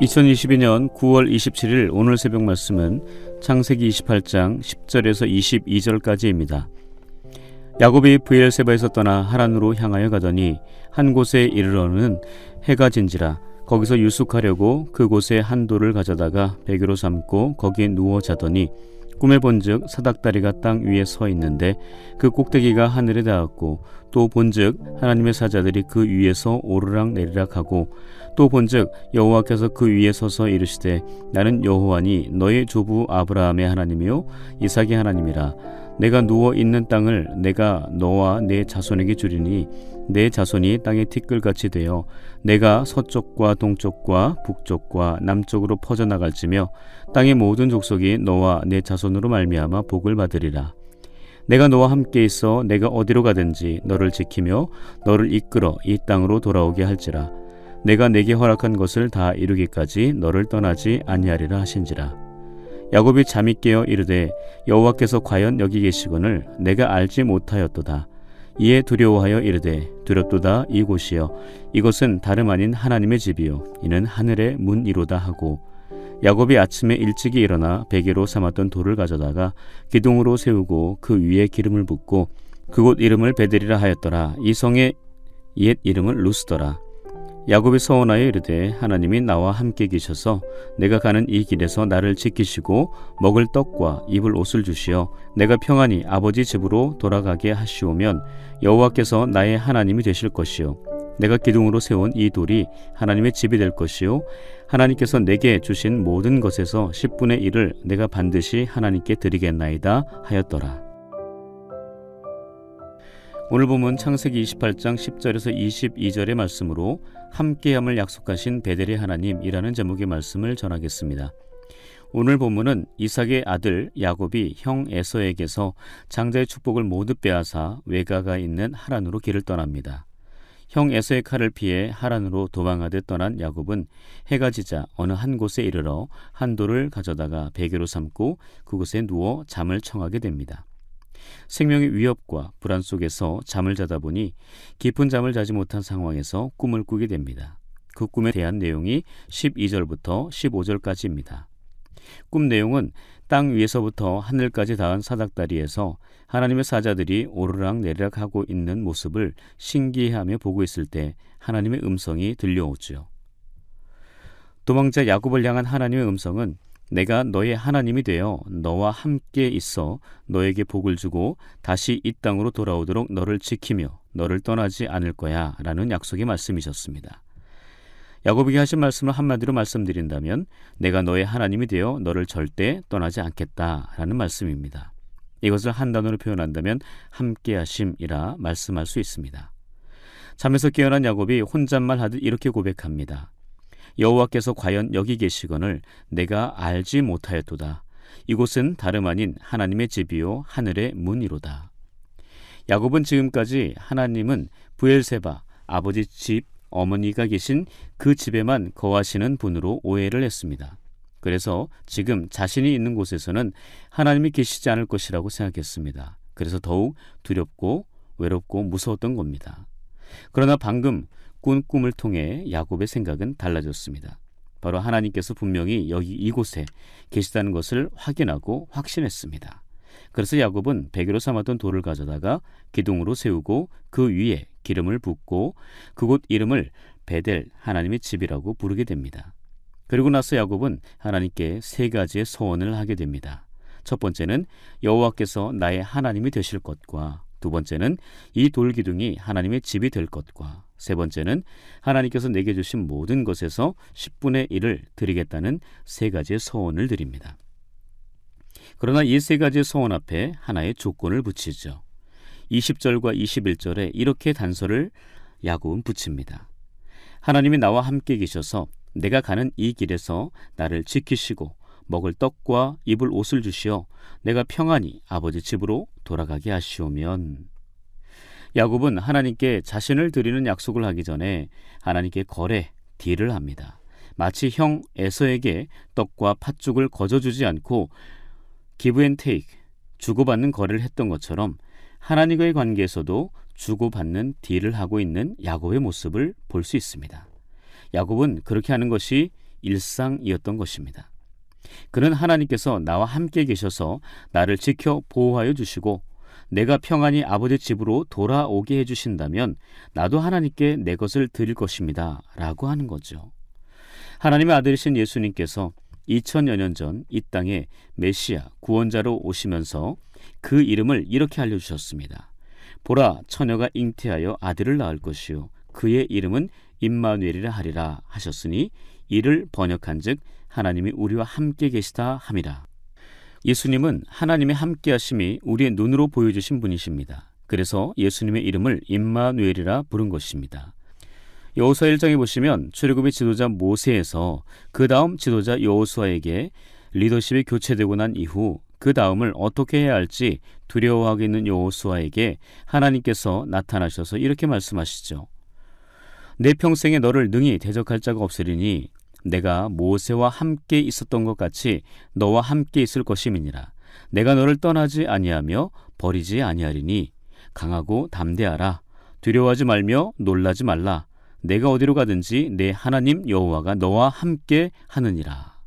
2022년 9월 27일 오늘 새벽 말씀은 창세기 28장 10절에서 22절까지입니다. 야곱이 브엘세바에서 떠나 하란으로 향하여 가더니 한 곳에 이르러는 해가 진지라. 거기서 유숙하려고 그곳에 한 돌을 가져다가 베개로 삼고 거기에 누워 자더니 꿈에 본즉 사닥다리가 땅 위에 서 있는데 그 꼭대기가 하늘에 닿았고, 또 본즉 하나님의 사자들이 그 위에서 오르락 내리락 하고, 또 본즉 여호와께서 그 위에 서서 이르시되 나는 여호와니 너의 조부 아브라함의 하나님이요 이삭의 하나님이라. 내가 누워 있는 땅을 내가 너와 내 자손에게 주리니 내 자손이 땅의 티끌같이 되어 내가 서쪽과 동쪽과 북쪽과 남쪽으로 퍼져나갈지며 땅의 모든 족속이 너와 내 자손으로 말미암아 복을 받으리라. 내가 너와 함께 있어 내가 어디로 가든지 너를 지키며 너를 이끌어 이 땅으로 돌아오게 할지라. 내가 내게 허락한 것을 다 이루기까지 너를 떠나지 아니하리라 하신지라. 야곱이 잠이 깨어 이르되 여호와께서 과연 여기 계시거늘 내가 알지 못하였도다. 이에 두려워하여 이르되 두렵도다. 이곳이여 이것은 다름 아닌 하나님의 집이요 이는 하늘의 문이로다 하고, 야곱이 아침에 일찍이 일어나 베개로 삼았던 돌을 가져다가 기둥으로 세우고 그 위에 기름을 붓고 그곳 이름을 베델이라 하였더라. 이 성의 옛 이름은 루스더라. 야곱이 서원하여 이르되 하나님이 나와 함께 계셔서 내가 가는 이 길에서 나를 지키시고 먹을 떡과 입을 옷을 주시어 내가 평안히 아버지 집으로 돌아가게 하시오면 여호와께서 나의 하나님이 되실 것이요 내가 기둥으로 세운 이 돌이 하나님의 집이 될 것이요 하나님께서 내게 주신 모든 것에서 10분의 1을 내가 반드시 하나님께 드리겠나이다 하였더라. 오늘 본문 창세기 28장 10절에서 22절의 말씀으로 함께함을 약속하신 베델의 하나님이라는 제목의 말씀을 전하겠습니다. 오늘 본문은 이삭의 아들 야곱이 형 에서에게서 장자의 축복을 모두 빼앗아 외가가 있는 하란으로 길을 떠납니다. 형 에서의 칼을 피해 하란으로 도망하듯 떠난 야곱은 해가 지자 어느 한 곳에 이르러 한 돌을 가져다가 베개로 삼고 그곳에 누워 잠을 청하게 됩니다. 생명의 위협과 불안 속에서 잠을 자다 보니 깊은 잠을 자지 못한 상황에서 꿈을 꾸게 됩니다. 그 꿈에 대한 내용이 12절부터 15절까지입니다. 꿈 내용은 땅 위에서부터 하늘까지 닿은 사닥다리에서 하나님의 사자들이 오르락 내리락 하고 있는 모습을 신기해하며 보고 있을 때 하나님의 음성이 들려오죠. 도망자 야곱을 향한 하나님의 음성은 내가 너의 하나님이 되어 너와 함께 있어 너에게 복을 주고 다시 이 땅으로 돌아오도록 너를 지키며 너를 떠나지 않을 거야 라는 약속의 말씀이셨습니다. 야곱에게 하신 말씀을 한마디로 말씀드린다면 내가 너의 하나님이 되어 너를 절대 떠나지 않겠다 라는 말씀입니다. 이것을 한 단어로 표현한다면 함께하심이라 말씀할 수 있습니다. 잠에서 깨어난 야곱이 혼잣말 하듯 이렇게 고백합니다. 여호와께서 과연 여기 계시거늘 내가 알지 못하였도다. 이곳은 다름 아닌 하나님의 집이요 하늘의 문이로다. 야곱은 지금까지 하나님은 브엘세바 아버지 집 어머니가 계신 그 집에만 거하시는 분으로 오해를 했습니다. 그래서 지금 자신이 있는 곳에서는 하나님이 계시지 않을 것이라고 생각했습니다. 그래서 더욱 두렵고 외롭고 무서웠던 겁니다. 그러나 방금 꾼 꿈을 통해 야곱의 생각은 달라졌습니다. 바로 하나님께서 분명히 여기 이곳에 계시다는 것을 확인하고 확신했습니다. 그래서 야곱은 베개로 삼았던 돌을 가져다가 기둥으로 세우고 그 위에 기름을 붓고 그곳 이름을 베델 하나님의 집이라고 부르게 됩니다. 그리고 나서 야곱은 하나님께 세 가지의 서원을 하게 됩니다. 첫 번째는 여호와께서 나의 하나님이 되실 것과, 두 번째는 이 돌기둥이 하나님의 집이 될 것과, 세 번째는 하나님께서 내게 주신 모든 것에서 10분의 1을 드리겠다는 세 가지의 서원을 드립니다. 그러나 이 세 가지의 서원 앞에 하나의 조건을 붙이죠. 20절과 21절에 이렇게 단서를 야곱은 붙입니다. 하나님이 나와 함께 계셔서 내가 가는 이 길에서 나를 지키시고 먹을 떡과 입을 옷을 주시어 내가 평안히 아버지 집으로 돌아가게 하시오면. 야곱은 하나님께 자신을 드리는 약속을 하기 전에 하나님께 거래, 딜을 합니다. 마치 형 에서에게 떡과 팥죽을 거저주지 않고 give and take, 주고받는 거래를 했던 것처럼 하나님과의 관계에서도 주고받는 딜을 하고 있는 야곱의 모습을 볼 수 있습니다. 야곱은 그렇게 하는 것이 일상이었던 것입니다. 그는 하나님께서 나와 함께 계셔서 나를 지켜 보호하여 주시고 내가 평안히 아버지 집으로 돌아오게 해주신다면 나도 하나님께 내 것을 드릴 것입니다 라고 하는 거죠. 하나님의 아들이신 예수님께서 2000여 년 전 이 땅에 메시아 구원자로 오시면서 그 이름을 이렇게 알려주셨습니다. 보라, 처녀가 잉태하여 아들을 낳을 것이요 그의 이름은 임마누엘이라 하리라 하셨으니 이를 번역한즉 하나님이 우리와 함께 계시다 함이라. 예수님은 하나님의 함께 하심이 우리의 눈으로 보여주신 분이십니다. 그래서 예수님의 이름을 임마누엘이라 부른 것입니다. 여호수아 1장에 보시면 출애굽의 지도자 모세에서 그 다음 지도자 여호수아에게 리더십이 교체되고 난 이후 그 다음을 어떻게 해야 할지 두려워하고 있는 여호수아에게 하나님께서 나타나셔서 이렇게 말씀하시죠. 내 평생에 너를 능히 대적할 자가 없으리니 내가 모세와 함께 있었던 것 같이 너와 함께 있을 것임이니라. 내가 너를 떠나지 아니하며 버리지 아니하리니 강하고 담대하라. 두려워하지 말며 놀라지 말라. 내가 어디로 가든지 내 하나님 여호와가 너와 함께 하느니라.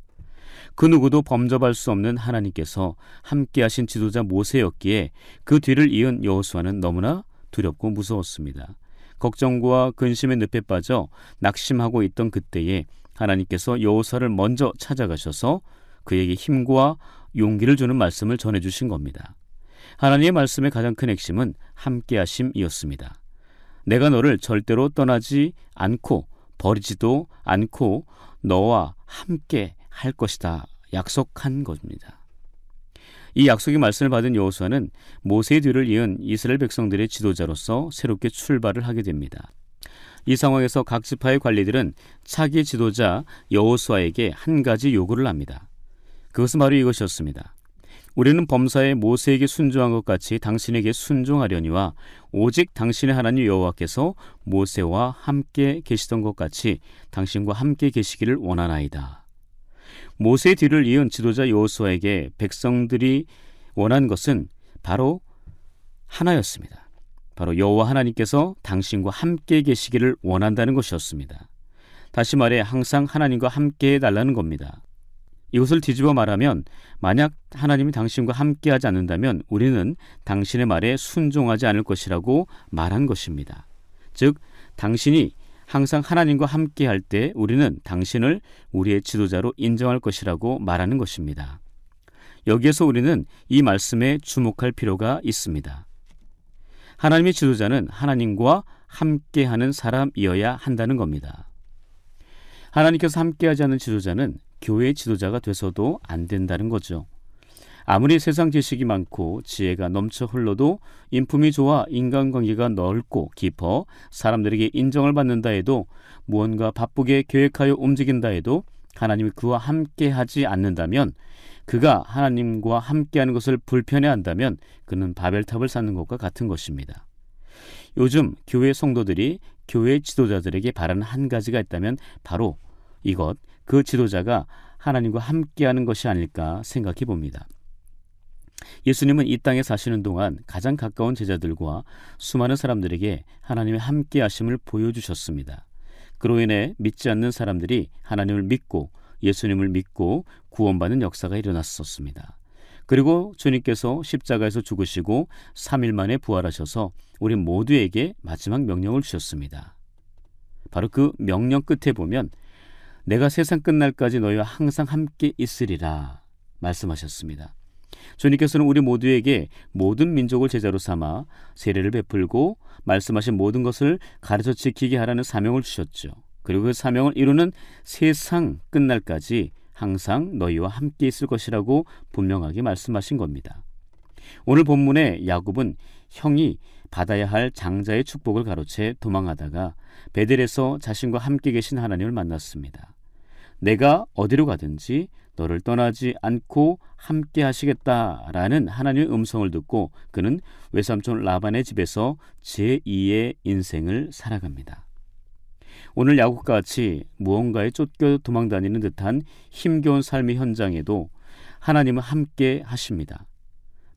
그 누구도 범접할 수 없는 하나님께서 함께 하신 지도자 모세였기에 그 뒤를 이은 여호수아는 너무나 두렵고 무서웠습니다. 걱정과 근심의 늪에 빠져 낙심하고 있던 그때에 하나님께서 여호수아를 먼저 찾아가셔서 그에게 힘과 용기를 주는 말씀을 전해주신 겁니다. 하나님의 말씀의 가장 큰 핵심은 함께하심이었습니다. 내가 너를 절대로 떠나지 않고 버리지도 않고 너와 함께 할 것이다 약속한 겁니다. 이 약속의 말씀을 받은 여호수아는 모세의 뒤를 이은 이스라엘 백성들의 지도자로서 새롭게 출발을 하게 됩니다. 이 상황에서 각 지파의 관리들은 차기 지도자 여호수아에게 한 가지 요구를 합니다. 그것은 바로 이것이었습니다. 우리는 범사에 모세에게 순종한 것 같이 당신에게 순종하려니와 오직 당신의 하나님 여호와께서 모세와 함께 계시던 것 같이 당신과 함께 계시기를 원하나이다. 모세의 뒤를 이은 지도자 여호수아에게 백성들이 원한 것은 바로 하나였습니다. 바로 여호와 하나님께서 당신과 함께 계시기를 원한다는 것이었습니다. 다시 말해 항상 하나님과 함께 해달라는 겁니다. 이것을 뒤집어 말하면 만약 하나님이 당신과 함께하지 않는다면 우리는 당신의 말에 순종하지 않을 것이라고 말한 것입니다. 즉 당신이 항상 하나님과 함께할 때 우리는 당신을 우리의 지도자로 인정할 것이라고 말하는 것입니다. 여기에서 우리는 이 말씀에 주목할 필요가 있습니다. 하나님의 지도자는 하나님과 함께하는 사람이어야 한다는 겁니다. 하나님께서 함께하지 않는 지도자는 교회의 지도자가 돼서도 안 된다는 거죠. 아무리 세상 지식이 많고 지혜가 넘쳐 흘러도 인품이 좋아 인간관계가 넓고 깊어 사람들에게 인정을 받는다 해도 무언가 바쁘게 계획하여 움직인다 해도 하나님이 그와 함께하지 않는다면 그가 하나님과 함께하는 것을 불편해한다면 그는 바벨탑을 쌓는 것과 같은 것입니다. 요즘 교회 성도들이 교회 지도자들에게 바라는 한 가지가 있다면 바로 이것, 그 지도자가 하나님과 함께하는 것이 아닐까 생각해 봅니다. 예수님은 이 땅에 사시는 동안 가장 가까운 제자들과 수많은 사람들에게 하나님의 함께하심을 보여주셨습니다. 그로 인해 믿지 않는 사람들이 하나님을 믿고 예수님을 믿고 구원받는 역사가 일어났었습니다. 그리고 주님께서 십자가에서 죽으시고 3일 만에 부활하셔서 우리 모두에게 마지막 명령을 주셨습니다. 바로 그 명령 끝에 보면 내가 세상 끝날까지 너희와 항상 함께 있으리라 말씀하셨습니다. 주님께서는 우리 모두에게 모든 민족을 제자로 삼아 세례를 베풀고 말씀하신 모든 것을 가르쳐 지키게 하라는 사명을 주셨죠. 그리고 그 사명을 이루는 세상 끝날까지 항상 너희와 함께 있을 것이라고 분명하게 말씀하신 겁니다. 오늘 본문의 야곱은 형이 받아야 할 장자의 축복을 가로채 도망하다가 베델에서 자신과 함께 계신 하나님을 만났습니다. 내가 어디로 가든지 너를 떠나지 않고 함께 하시겠다라는 하나님의 음성을 듣고 그는 외삼촌 라반의 집에서 제2의 인생을 살아갑니다. 오늘 야곱과 같이 무언가에 쫓겨 도망다니는 듯한 힘겨운 삶의 현장에도 하나님은 함께 하십니다.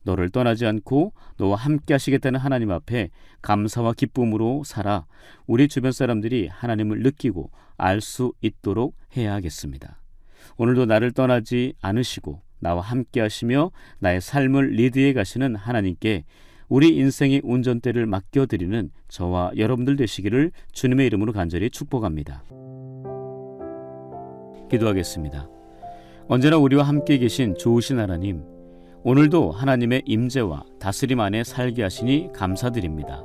너를 떠나지 않고 너와 함께 하시겠다는 하나님 앞에 감사와 기쁨으로 살아 우리 주변 사람들이 하나님을 느끼고 알 수 있도록 해야 하겠습니다. 오늘도 나를 떠나지 않으시고 나와 함께 하시며 나의 삶을 리드해 가시는 하나님께 우리 인생의 운전대를 맡겨드리는 저와 여러분들 되시기를 주님의 이름으로 간절히 축복합니다. 기도하겠습니다. 언제나 우리와 함께 계신 좋으신 하나님, 오늘도 하나님의 임재와 다스림 안에 살게 하시니 감사드립니다.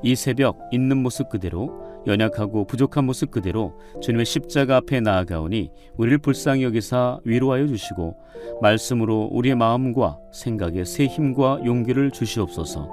이 새벽 있는 모습 그대로, 연약하고 부족한 모습 그대로 주님의 십자가 앞에 나아가오니 우리를 불쌍히 여기사 위로하여 주시고 말씀으로 우리의 마음과 생각에 새 힘과 용기를 주시옵소서.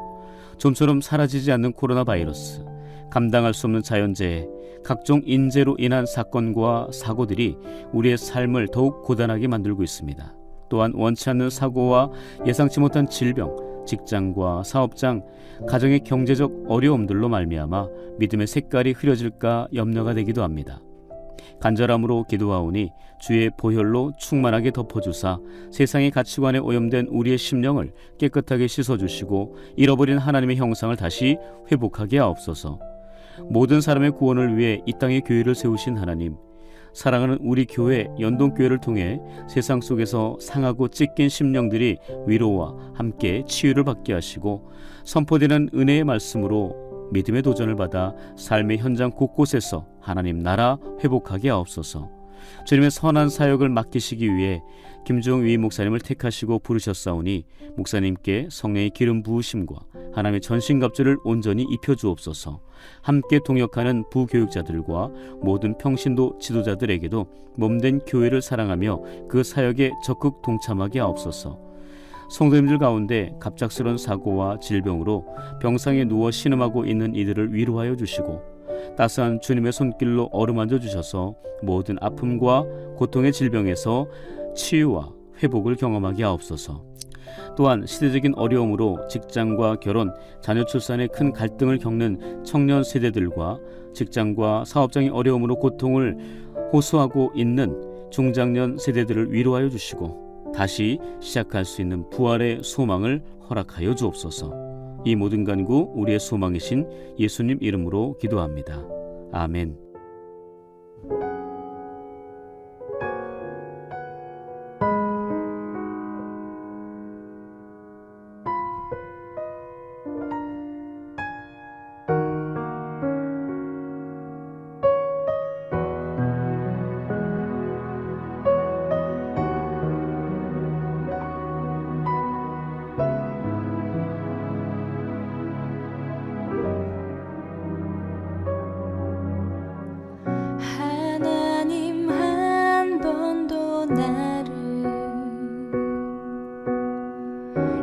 좀처럼 사라지지 않는 코로나 바이러스, 감당할 수 없는 자연재해, 각종 인재로 인한 사건과 사고들이 우리의 삶을 더욱 고단하게 만들고 있습니다. 또한 원치 않는 사고와 예상치 못한 질병, 직장과 사업장, 가정의 경제적 어려움들로 말미암아 믿음의 색깔이 흐려질까 염려가 되기도 합니다. 간절함으로 기도하오니 주의 보혈로 충만하게 덮어주사 세상의 가치관에 오염된 우리의 심령을 깨끗하게 씻어주시고 잃어버린 하나님의 형상을 다시 회복하게 하옵소서. 모든 사람의 구원을 위해 이 땅에 교회를 세우신 하나님, 사랑하는 우리 교회 연동교회를 통해 세상 속에서 상하고 찢긴 심령들이 위로와 함께 치유를 받게 하시고 선포되는 은혜의 말씀으로 믿음의 도전을 받아 삶의 현장 곳곳에서 하나님 나라 회복하게 하옵소서. 주님의 선한 사역을 맡기시기 위해 김주영 위 목사님을 택하시고 부르셨사오니 목사님께 성령의 기름 부으심과 하나님의 전신갑주를 온전히 입혀주옵소서. 함께 동역하는 부교육자들과 모든 평신도 지도자들에게도 몸된 교회를 사랑하며 그 사역에 적극 동참하게 하옵소서. 성도님들 가운데 갑작스러운 사고와 질병으로 병상에 누워 신음하고 있는 이들을 위로하여 주시고 따스한 주님의 손길로 어루만져 주셔서 모든 아픔과 고통의 질병에서 치유와 회복을 경험하게 하옵소서. 또한 시대적인 어려움으로 직장과 결혼, 자녀 출산에 큰 갈등을 겪는 청년 세대들과 직장과 사업장의 어려움으로 고통을 호소하고 있는 중장년 세대들을 위로하여 주시고 다시 시작할 수 있는 부활의 소망을 허락하여 주옵소서. 이 모든 간구 우리의 소망이신 예수님 이름으로 기도합니다. 아멘.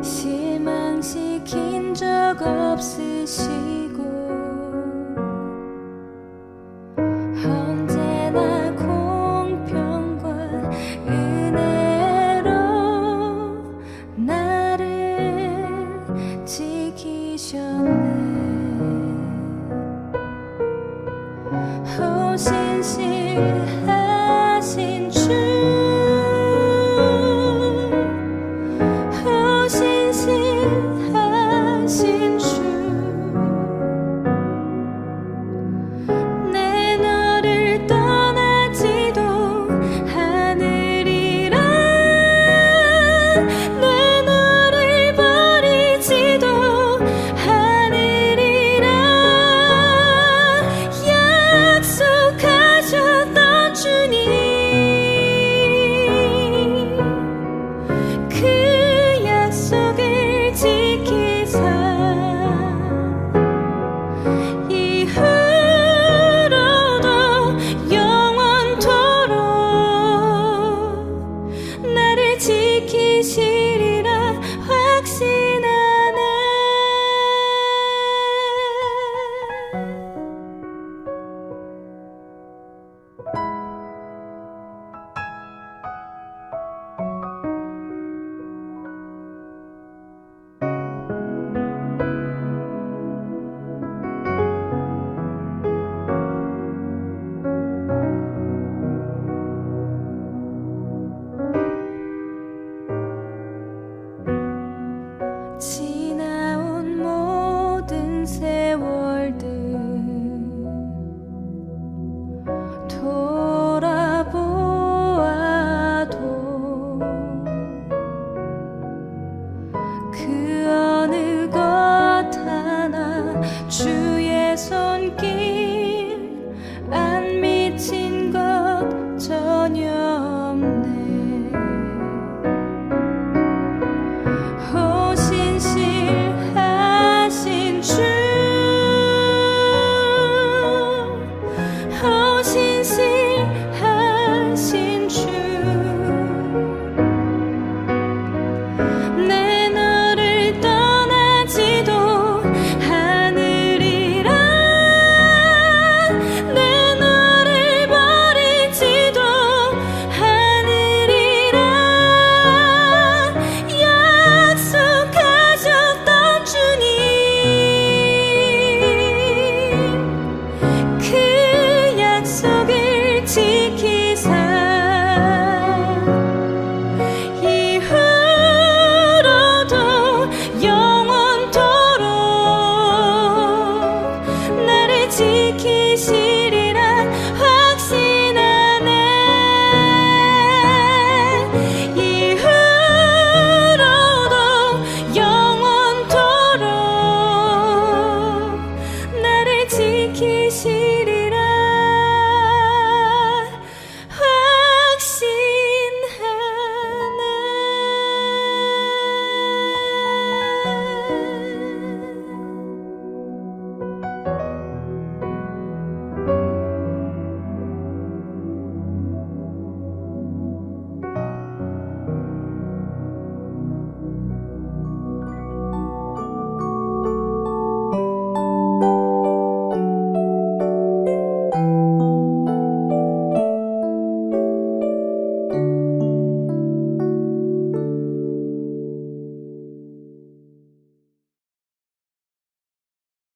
실망시킨 적 없으시고 언제나 공평과 은혜로 나를 지키셨네.